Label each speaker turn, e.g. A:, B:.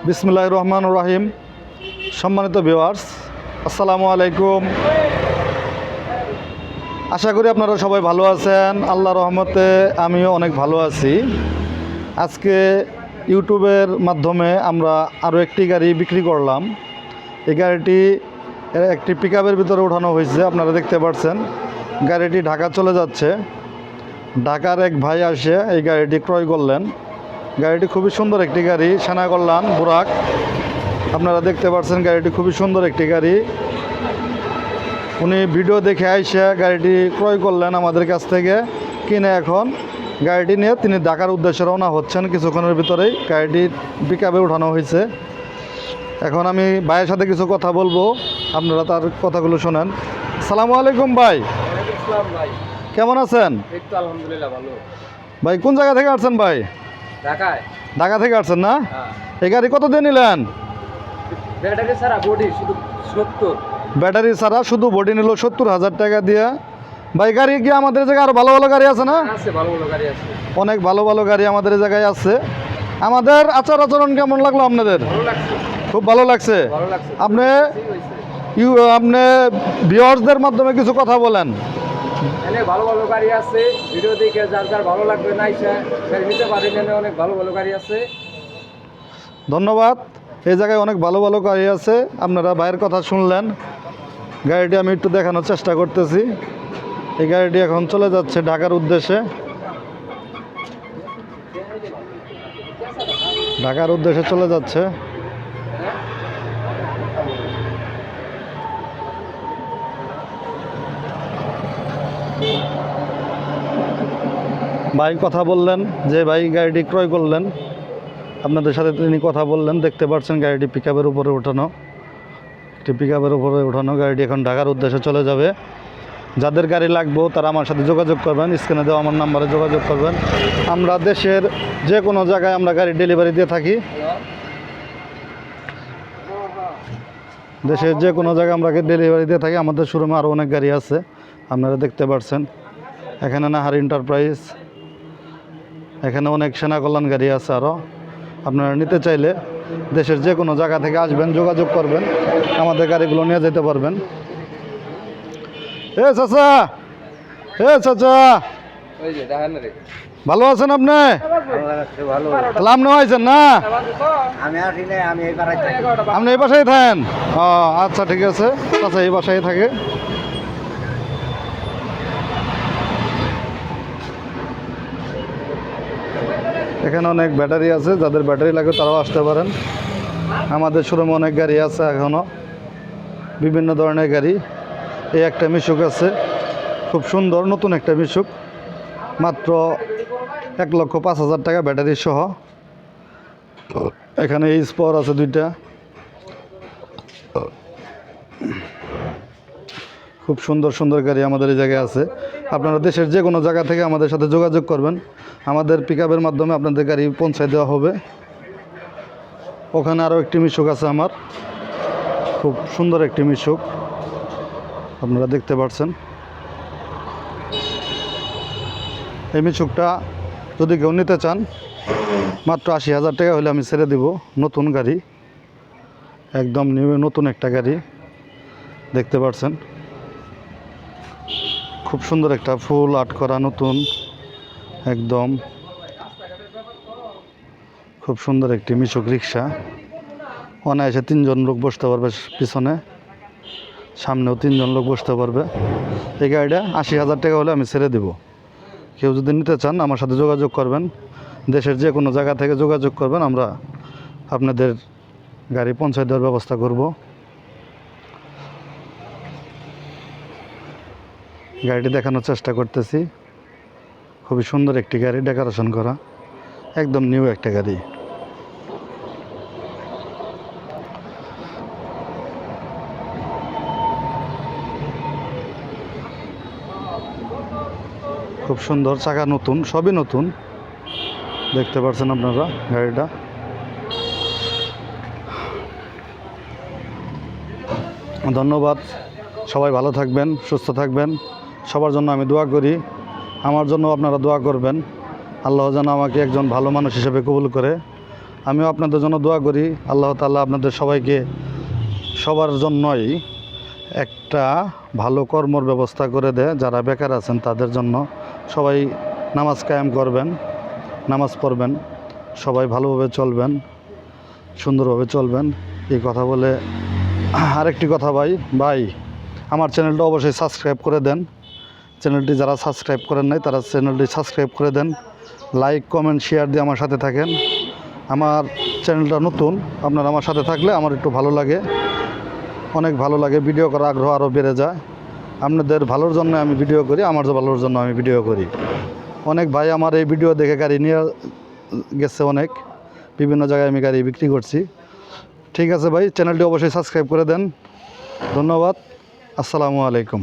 A: বিসমিল্লাহির রহমানির রহিম। সম্মানিত ভিউয়ার্স, আসসালামু আলাইকুম। আশা করি আপনারা সবাই ভালো আছেন। আল্লাহর রহমতে আমিও অনেক ভালো আছি। আজকে ইউটিউবের মাধ্যমে আমরা আরও একটি গাড়ি বিক্রি করলাম। এই গাড়িটি একটি পিকআপের ভিতরে ওঠানো হয়েছে, আপনারা দেখতে পাচ্ছেন। গাড়িটি ঢাকা চলে যাচ্ছে। ঢাকার এক ভাই আসে এই গাড়িটি ক্রয় করলেন। গাড়িটি খুবই সুন্দর একটি গাড়ি, সেনা কল্যাণ বুরাক। আপনারা দেখতে পাচ্ছেন গাড়িটি খুবই সুন্দর একটি গাড়ি। উনি ভিডিও দেখে আইসে গাড়িটি ক্রয় করলেন আমাদের কাছ থেকে, কিনে এখন গাড়িটি নিয়ে তিনি ঢাকার উদ্দেশ্যে রওনা হচ্ছেন। কিছুক্ষণের ভিতরেই গাড়িটি পিকআপে উঠানো হয়েছে। এখন আমি ভাইয়ের সাথে কিছু কথা বলবো, আপনারা তার কথাগুলো শোনেন। আসসালামু আলাইকুম ভাই।
B: ভাই
A: কেমন আছেন?
B: এই তো আলহামদুলিল্লাহ ভালো।
A: ভাই কোন জায়গা থেকে আসছেন ভাই?
B: ঢাকায়।
A: ঢাকা থেকে আসছেন না?
B: হ্যাঁ।
A: এই গাড়ি কত দিয়ে নিলেন?
B: ব্যাটারি ছাড়া বডি শুধু 70।
A: ব্যাটারি ছাড়া শুধু বডি নিল 70,000 টাকা দিয়ে। ভাই গাড়ি কি আমাদের জায়গায় আরও ভালো ভালো গাড়ি আছে না?
B: আছে, ভালো ভালো গাড়ি আছে।
A: অনেক ভালো ভালো গাড়ি আমাদের এই জায়গায় আছে। আমাদের আচার আচরণ কেমন লাগলো আপনাদের?
B: ভালো লাগছে,
A: খুব ভালো লাগছে।
B: ভালো লাগছে।
A: আপনি
B: ঠিক হইছে।
A: আপনি ভিউয়ার্সদের মাধ্যমে কিছু কথা বলেন।
B: এখানে ভালো ভালো গাড়ি আছে, ভিডিও দেখে যার যার ভালো লাগবে না এসে গাড়ি নিতে পারেন। এখানে অনেক ভালো ভালো গাড়ি আছে।
A: ধন্যবাদ। এই জায়গায় অনেক ভালো ভালো গাড়ি আছে। আপনারা ভাইয়ের কথা শুনলেন। গাড়িটি আমি একটু দেখানোর চেষ্টা করতেছি। এই গাড়িটি এখন চলে যাচ্ছে ঢাকার উদ্দেশ্যে। ঢাকার উদ্দেশ্যে চলে যাচ্ছে। ভাই কথা বললেন, যে ভাই গাড়িটি ক্রয় করলেন আপনাদের সাথে তিনি কথা বললেন। দেখতে পাচ্ছেন গাড়িটি পিকআপের উপরে ওঠানো, একটি পিকআপের উপরে ওঠানো গাড়িটি এখন ঢাকার উদ্দেশ্যে চলে যাবে। যাদের গাড়ি লাগবে তারা আমার সাথে যোগাযোগ করবেন, স্ক্রিনে দেওয়া আমার নাম্বারে যোগাযোগ করবেন। আমরা দেশের যে কোনো জায়গায় আমরা গাড়ি ডেলিভারি দিয়ে থাকি। দেশের যে কোনো জায়গায় আমরা ডেলিভারি দিয়ে থাকি। আমাদের শোরুমে আরও অনেক গাড়ি আছে, আপনারা দেখতে পাচ্ছেন। এখানে নাহার এন্টারপ্রাইজ, এখানে অনেক সেনা কল্যাণ গাড়ি আছে আরও। আপনারা নিতে চাইলে দেশের যে কোনো জায়গা থেকে আসবেন, যোগাযোগ করবেন, আমাদের গাড়িগুলো নিয়ে যেতে পারবেন। এ চাচা, এ চাচা,
B: ওই যে দেখেন রে।
A: ভালো আছেন আপনি?
B: ভালো।
A: তাহলে আপনিও আইছেন না?
B: আমি আসি না, আমি এই পাড়ায় থাকি।
A: আপনি এই বাসায় থাকেন? ও আচ্ছা, ঠিক আছে। আচ্ছা, এই বাসায় থাকে। এখানে অনেক ব্যাটারি আছে, যাদের ব্যাটারি লাগে তারাও আসতে পারেন। আমাদের শোরুমে অনেক গাড়ি আছে এখনও, বিভিন্ন ধরনের গাড়ি। এই একটা মিশুক আছে, খুব সুন্দর নতুন একটা মিশুক, মাত্র 1,05,000 টাকা ব্যাটারি সহ। এখানে এই স্পর আছে দুইটা। খুব সুন্দর সুন্দর গাড়ি আমাদের এই জায়গায় আছে। আপনারা দেশের যে কোনো জায়গা থেকে আমাদের সাথে যোগাযোগ করবেন, আমাদের পিকআপের মাধ্যমে আপনাদের গাড়ি পৌঁছায় দেওয়া হবে। ওখানে আরও একটি মিশুক আছে আমার, খুব সুন্দর একটি মিশুক, আপনারা দেখতে পাচ্ছেন। এই মিশুকটা যদি কেউ নিতে চান, মাত্র 80,000 টাকা হলে আমি ছেড়ে দিব। নতুন গাড়ি, একদম নিউ, নতুন একটা গাড়ি, দেখতে পাচ্ছেন। খুব সুন্দর একটা ফুল আর্ট করা নতুন, একদম খুব সুন্দর একটি মিশুক রিক্সা। অনায়াসে 3জন লোক বসতে পারবে পিছনে, সামনেও 3জন লোক বসতে পারবে। এই গাড়িটা 80,000 টাকা হলে আমি ছেড়ে দেব। কেউ যদি নিতে চান আমার সাথে যোগাযোগ করবেন, দেশের যে কোনো জায়গা থেকে যোগাযোগ করবেন, আমরা আপনাদের গাড়ি পৌঁছায় দেওয়ার ব্যবস্থা করব। গাড়িটি দেখানোর চেষ্টা করতেছি। খুবই সুন্দর একটি গাড়ি, ডেকোরেশন করা, একদম নিউ একটা গাড়ি। খুব সুন্দর, চাকা নতুন, সবই নতুন, দেখতে পাচ্ছেন আপনারা গাড়িটা। ধন্যবাদ। সবাই ভালো থাকবেন, সুস্থ থাকবেন। সবার জন্য আমি দোয়া করি, আমার জন্য আপনারা দোয়া করবেন। আল্লাহ যেন আমাকে একজন ভালো মানুষ হিসেবে কবুল করে। আমিও আপনাদের জন্য দোয়া করি আল্লাহ তাআলা আপনাদের সবাইকে সবার জন্যই একটা ভালো কর্মর ব্যবস্থা করে দেয়। যারা বেকার আছেন তাদের জন্য সবাই নামাজ কায়েম করবেন, নামাজ পড়বেন, সবাই ভালোভাবে চলবেন, সুন্দরভাবে চলবেন। এই কথা বলে আরেকটি কথা ভাই আমার চ্যানেলটা অবশ্যই সাবস্ক্রাইব করে দেন। চ্যানেলটি যারা সাবস্ক্রাইব করেন নাই তারা চ্যানেলটি সাবস্ক্রাইব করে দেন। লাইক কমেন্ট শেয়ার দিয়ে আমার সাথে থাকেন। আমার চ্যানেলটা নতুন, আপনারা আমার সাথে থাকলে আমার একটু ভালো লাগে, অনেক ভালো লাগে। ভিডিও করার আগ্রহ আরও বেড়ে যায়। আপনাদের ভালোর জন্য আমি ভিডিও করি, আমার ভালোর জন্য আমি ভিডিও করি। অনেক ভাই আমার এই ভিডিও দেখে গাড়ি নিয়ে গেছে, অনেক বিভিন্ন জায়গায় আমি গাড়ি বিক্রি করছি। ঠিক আছে ভাই, চ্যানেলটি অবশ্যই সাবস্ক্রাইব করে দেন। ধন্যবাদ। আসসালামু আলাইকুম।